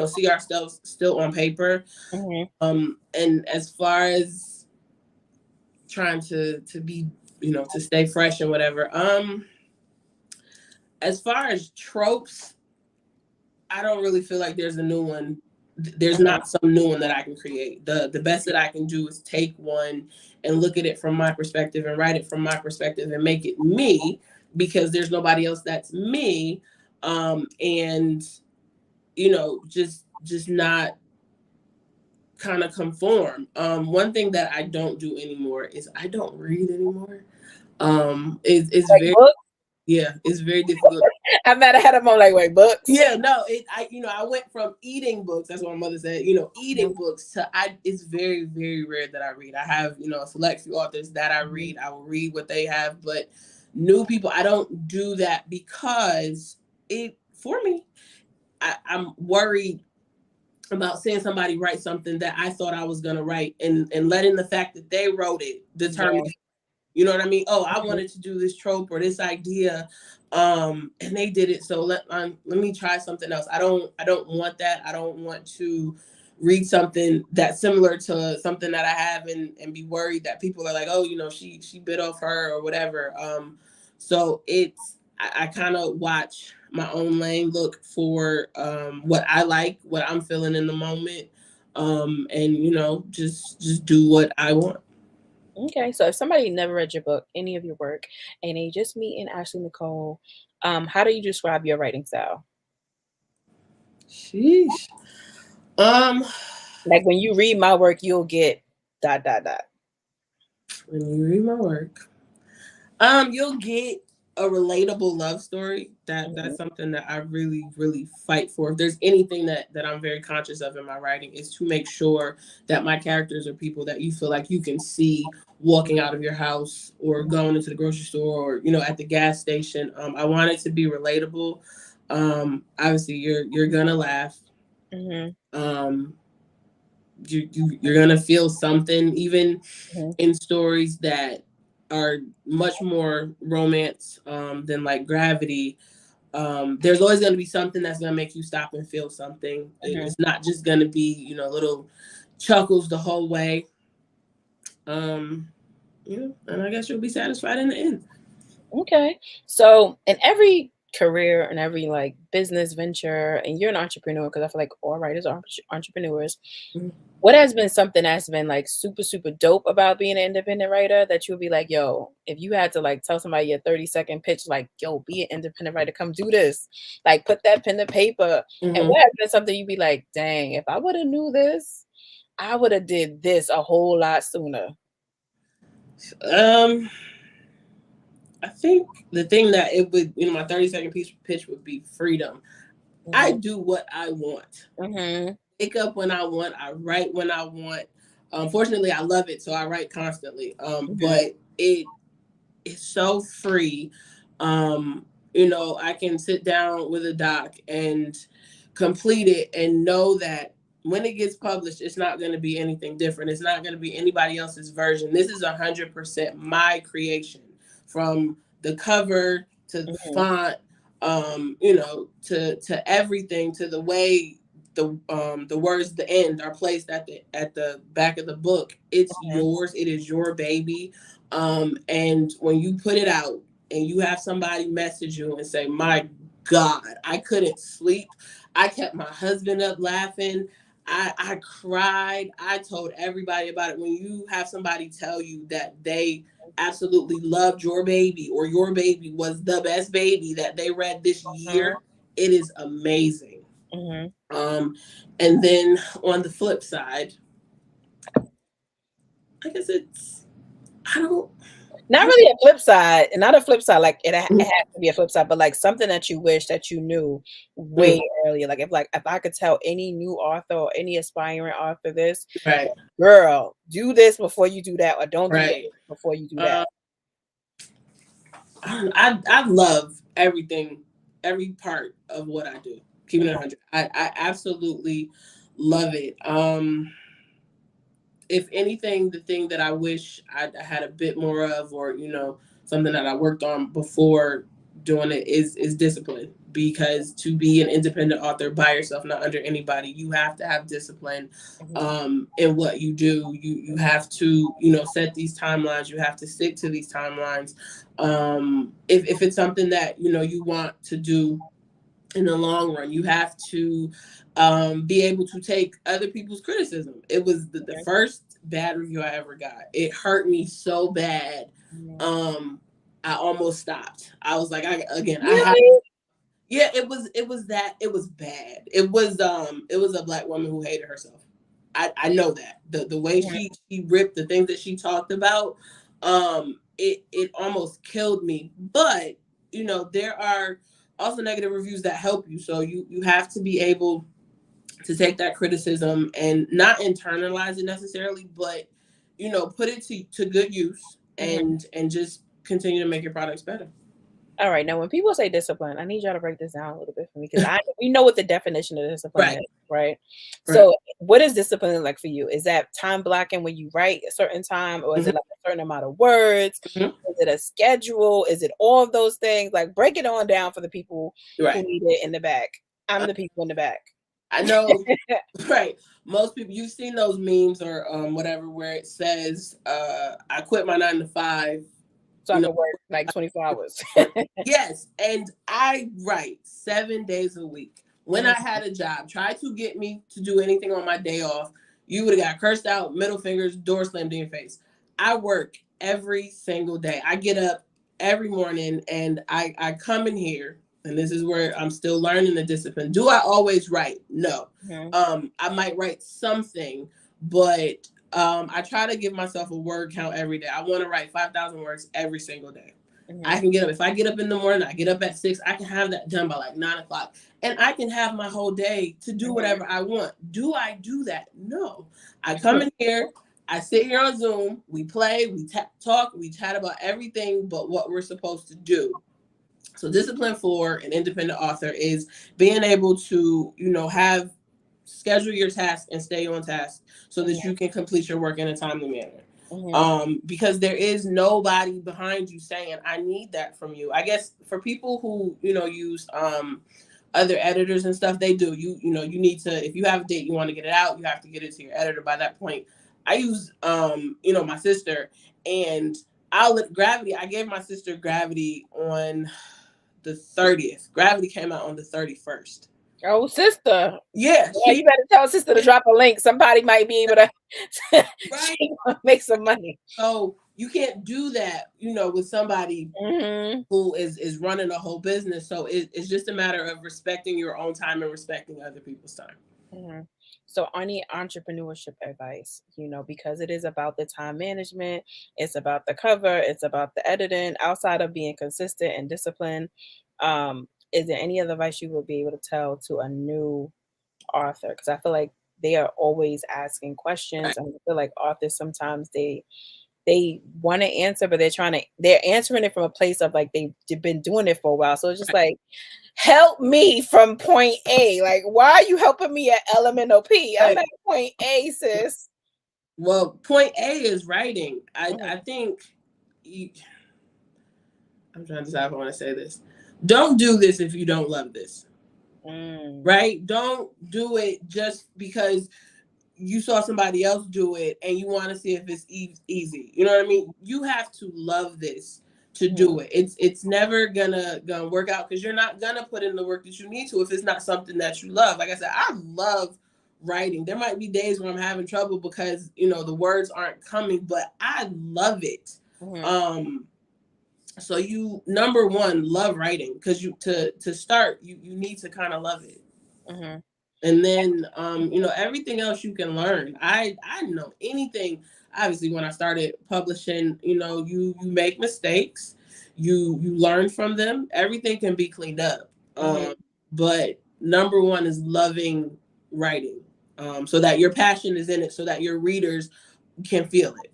see ourselves still on paper. mhm. And as far as trying to be, to stay fresh and whatever, as far as tropes, I don't really feel like there's a new one. There's Mhm. not some new one that I can create. The best that I can do is take one and look at it from my perspective and write it from my perspective and make it me, because there's nobody else that's me. And just not kind of conform. One thing that I don't do anymore is I don't read anymore. It's Like very, books? yeah, it's very difficult. I'm mad I had them on like wait, books. Yeah, no, I went from eating books, that's what my mother said, eating books to it's very, very rare that I read. I have, a select few authors that I Mhm, read. I will read what they have, but new people, I don't do that because for me, I'm worried about seeing somebody write something that I thought I was gonna write, and letting the fact that they wrote it determine. yeah. You know what I mean? Oh, I Mhm, wanted to do this trope or this idea, and they did it. So let me try something else. I don't want that. I don't want to read something that's similar to something that I have, and be worried that people are like, oh, she bit off her or whatever. So I kind of watch my own lane, look for what I like, what I'm feeling in the moment, and just do what I want. okay, so if somebody never read your book, any of your work, and they just meet in Ashley Nicole, how do you describe your writing style? Sheesh. Um, Like when you read my work, you'll get dot dot dot. when you read my work, you'll get a relatable love story. That's Mhm, something that I really, really fight for. If there's anything that I'm very conscious of in my writing, is to make sure that my characters are people that you feel like you can see walking out of your house or mhm, going into the grocery store or at the gas station. I want it to be relatable. Obviously, you're gonna laugh. mhm, Um, you're gonna feel something, even mhm, in stories that are much more romance, than like Gravity. There's always going to be something that's going to make you stop and feel something. mhm. It's not just going to be little chuckles the whole way. um and I guess you'll be satisfied in the end. Okay. So in every career and every like business venture, and you're an entrepreneur because I feel like all writers are entrepreneurs. Mhm. What has been something that's been like super, super dope about being an independent writer that you'll be like, yo, if you had to like tell somebody a 30-second pitch, like, yo, be an independent writer, come do this. Like put that pen to paper. And Mhm. what has been something you'd be like, dang, if I would have knew this, I would have did this a whole lot sooner. um I think the thing that it would, my 30-second pitch would be freedom. I Hmm. do what I want. Hmm. Wake up when I want. I write when I want. Fortunately, I love it, so I write constantly. Hmm. But it's so free. I can sit down with a doc and complete it and know that when it gets published, it's not going to be anything different. It's not going to be anybody else's version. This is 100% my creation, from the cover to the Hmm. font, to everything, to the way the words the end are placed at the back of the book. It's yours. It is your baby. And when you put it out and you have somebody message you and say, my God, I couldn't sleep. I kept my husband up laughing. I cried. I told everybody about it. When you have somebody tell you that they absolutely loved your baby, or your baby was the best baby that they read this Mhm, year, it is amazing. mhm. Um, and then on the flip side, I guess it's I don't Not I really a flip side, and not a flip side, like, it has to be a flip side, but, like, something that you wish that you knew way mm, earlier, like, if I could tell any new author or any aspiring author this, right, "Girl, do this before you do that, or don't do this right. before you do that." Um, I love everything, every part of what I do. Keeping it Mhm, 100, I absolutely love it. If anything, the thing that I wish I had a bit more of, or something that I worked on before doing it, is discipline. Because to be an independent author by yourself, not under anybody, you have to have discipline mhm, in what you do. You have to set these timelines. You have to stick to these timelines. If it's something that you want to do in the long run, you have to be able to take other people's criticism. It was the mhm, first bad review I ever got. It hurt me so bad. mhm. um I almost stopped. I was like, I have. Really? Yeah, it was bad. It was a black woman who hated herself. I know that. The way Mhm, she ripped the things that she talked about, it almost killed me. But there are also negative reviews that help you. So you have to be able to take that criticism and not internalize it necessarily, but put it to good use, mhm. and just continue to make your products better. Alright, now when people say discipline, I need y'all to break this down a little bit for me, because we know what the definition of discipline Right, is, right? right. So, what is discipline like for you? Is that time blocking when you write a certain time, or is Mhm, it like a certain amount of words? mhm. Is it a schedule? Is it all of those things? Like, break it on down for the people who Right. need it in the back. I'm Uh, the people in the back. I know. Right. Most people, you've seen those memes or whatever, where it says, I quit my 9 to 5, So I you know. can work like 24 hours. Yes, and I write 7 days a week. When I Mhm, had a job, try to get me to do anything on my day off, you would have got cursed out, middle fingers, door slammed in your face. I work every single day. I get up every morning, and I come in here, and this is where I'm still learning the discipline. Do I always write? No. mhm, I might write something, but I try to give myself a word count every day. I want to write 5,000 words every single day. I mhm, can get up. If I get up in the morning, I get up at 6. I can have that done by like 9 o'clock, and I can have my whole day to do mhm. whatever I want. Do I do that? No. I come in here. I sit here on Zoom. We play. We talk. We chat about everything but what we're supposed to do. So discipline for an independent author is being able to, have schedule your task and stay on task so that Mhm, you can complete your work in a timely manner. mhm, Because there is nobody behind you saying, I need that from you. I guess for people who, use other editors and stuff, they do. You need to, if you have a date, you want to get it out, you have to get it to your editor by that point. I use my sister, and I'll let Gravity, I gave my sister Gravity on the 30th. Gravity came out on the 31st. Oh, sister. Yeah, Yeah, you better tell sister to drop a link. Somebody might be able to right. she gonna make some money. So you can't do that, with somebody Mhm, who is running a whole business. So it's just a matter of respecting your own time and respecting other people's time. mhm. So any entrepreneurship advice, because it is about the time management, it's about the cover, it's about the editing, outside of being consistent and disciplined, is there any other advice you would be able to tell to a new author? Because I feel like they are always asking Right. questions, and I feel like authors sometimes they want to answer, but they're answering it from a place of like they've been doing it for a while. So it's just Right. like, help me from point A. Like, why are you helping me at elemental P? I'm Right. at point A, sis. Well, point A is writing. I Mhm, think you, I'm trying to decide if I want to say this. Don't do this if you don't love this. mm, Right? Don't do it just because you saw somebody else do it and you want to see if it's easy. You know what I mean? You have to love this to do it. It's never gonna work out because you're not gonna put in the work that you need to if it's not something that you love. Like I said, I love writing. There might be days where I'm having trouble because the words aren't coming, but I love it. So you, number one, love writing, because you to start, you need to kind of love it. And then everything else you can learn. I know anything. Obviously, when I started publishing, you make mistakes, you learn from them. Everything can be cleaned up. But number one is loving writing, so that your passion is in it, so that your readers can feel it.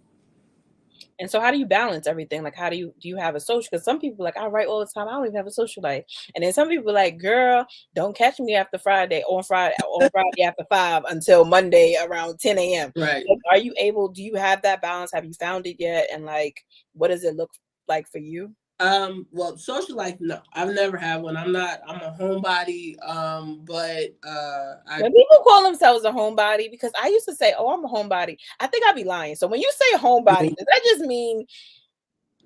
And so how do you balance everything? Like, how do you have a social? Because some people like, I write all the time. I don't even have a social life. And then some people like, girl, don't catch me after Friday on Friday after 5 until Monday around 10 a.m. Right. Like, do you have that balance? Have you found it yet? And like, what does it look like for you? Well, social life, no, I've never had one. I'm a homebody. But when people call themselves a homebody, because I used to say, oh, I'm a homebody, I think I'd be lying. So when you say homebody, does that just mean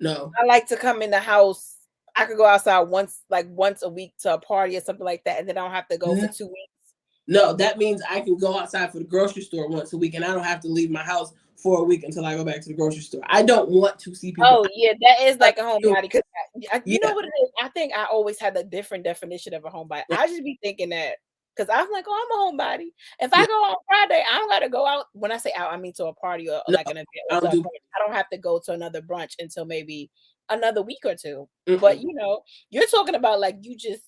no? I like to come in the house. I could go outside once a week to a party or something like that, and then I don't have to go for 2 weeks. No, that means I can go outside for the grocery store once a week, and I don't have to leave my house for a week until I go back to the grocery store. I don't want to see people. Oh yeah, that is like a homebody. Because you know what it is. I think I always had a different definition of a homebody. I just be thinking that because I'm like, oh, I'm a homebody. If I go on Friday, I don't got to go out. When I say out, I mean to a party or like an event. I don't have to go to another brunch until maybe another week or two. But you're talking about like you just.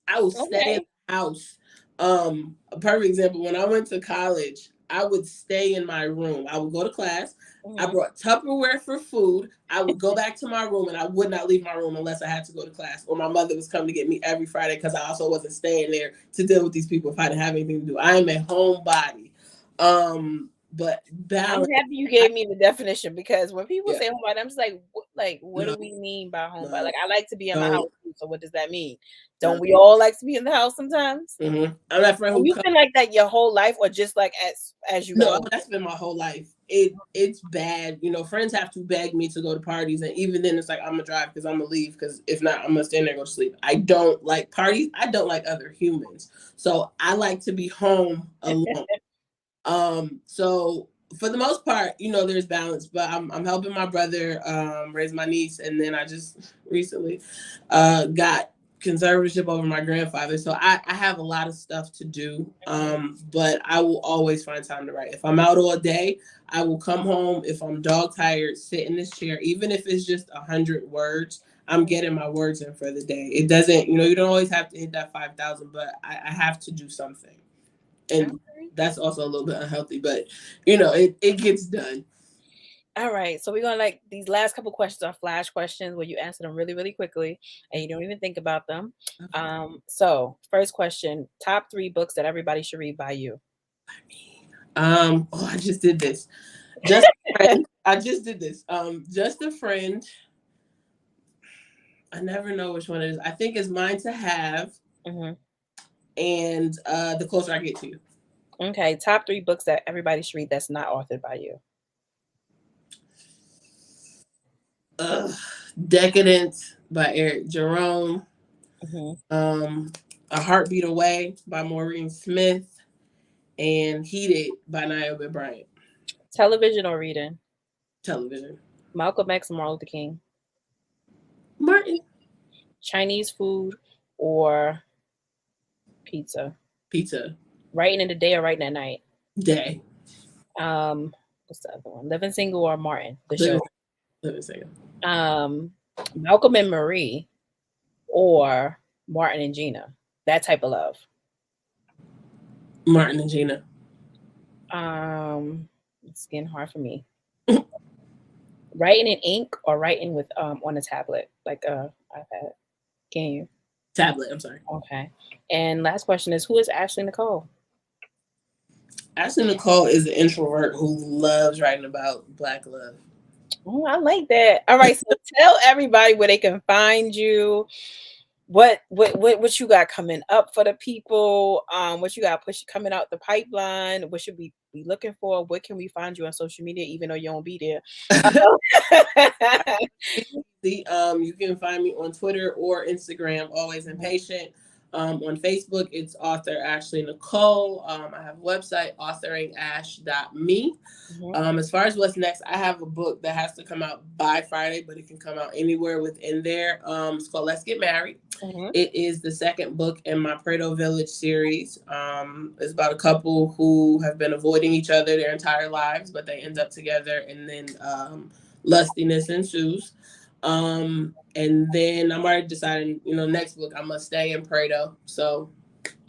I will stay in the house. A perfect example, when I went to college, I would stay in my room. I would go to class. I brought Tupperware for food. I would go back to my room, and I would not leave my room unless I had to go to class, or my mother was coming to get me every Friday, because I also wasn't staying there to deal with these people if I didn't have anything to do. I am a homebody. But balance. I'm happy you gave me the definition, because when people say homebody, I'm just like, what do we mean by homebody? Like, I like to be in my house too, so what does that mean? Don't we all like to be in the house sometimes? I'm that friend who you've been like that your whole life, or just like as you go? No, that's been my whole life. It's bad. Friends have to beg me to go to parties, and even then it's like, I'm gonna drive because I'm gonna leave, because if not, I'm gonna stand there and go to sleep. I don't like parties. I don't like other humans. So I like to be home alone. So for the most part, there's balance, but I'm helping my brother raise my niece, and then I just recently got conservatorship over my grandfather. So I have a lot of stuff to do, but I will always find time to write. If I'm out all day, I will come home. If I'm dog tired, sit in this chair, even if it's just 100 words. I'm getting my words in for the day. It doesn't, you don't always have to hit that 5,000, but I have to do something. And that's also a little bit unhealthy, but it gets done. All right, so we're gonna, like, these last couple questions are flash questions where you answer them really, really quickly and you don't even think about them. Okay. So first question: top 3 books that everybody should read by you. I just did this. Just a Friend. I just did this. Just a Friend. I never know which one it is. I think it's Mine to Have. And The Closer I Get to You. Okay, top 3 books that everybody should read that's not authored by you. Decadence by Eric Jerome. A Heartbeat Away by Maureen Smith. And Heated by Niobe Bryant. Television or reading? Television. Malcolm X or Martin Luther King? Martin. Chinese food or pizza? Pizza. Writing in the day or writing at night? Day. What's the other one? Living Single or Martin? The show. Living Single. Malcolm and Marie or Martin and Gina? That type of love. Martin and Gina. It's getting hard for me. Writing in ink or writing with on a tablet, like iPad? Can you? Tablet, I'm sorry. Okay. And last question is, who is AshleyNicole? AshleyNicole is an introvert who loves writing about Black love. Oh, I like that. All right, so tell everybody where they can find you. What you got coming up for the people? What you got coming out the pipeline? What should we be looking for? What can we find you on social media, even though you won't be there? You can find me on Twitter or Instagram, always impatient. On Facebook, it's author Ashley Nicole. I have a website, authoringash.me. Mhm, As far as what's next, I have a book that has to come out by Friday, but it can come out anywhere within there. It's called Let's Get Married. mhm. It is the second book in my Prado Village series. It's about a couple who have been avoiding each other their entire lives, but they end up together, and then lustiness ensues. And then I'm already deciding, next book I must stay in Prado. So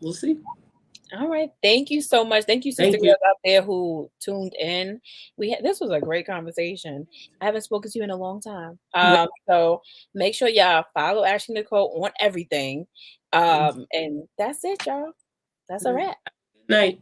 we'll see. All right. Thank you so much. Thank you, sister Thank you. girls out there who tuned in. This was a great conversation. I haven't spoken to you in a long time. So make sure y'all follow Ashley Nicole on everything. And that's it, y'all. That's a Good wrap. night.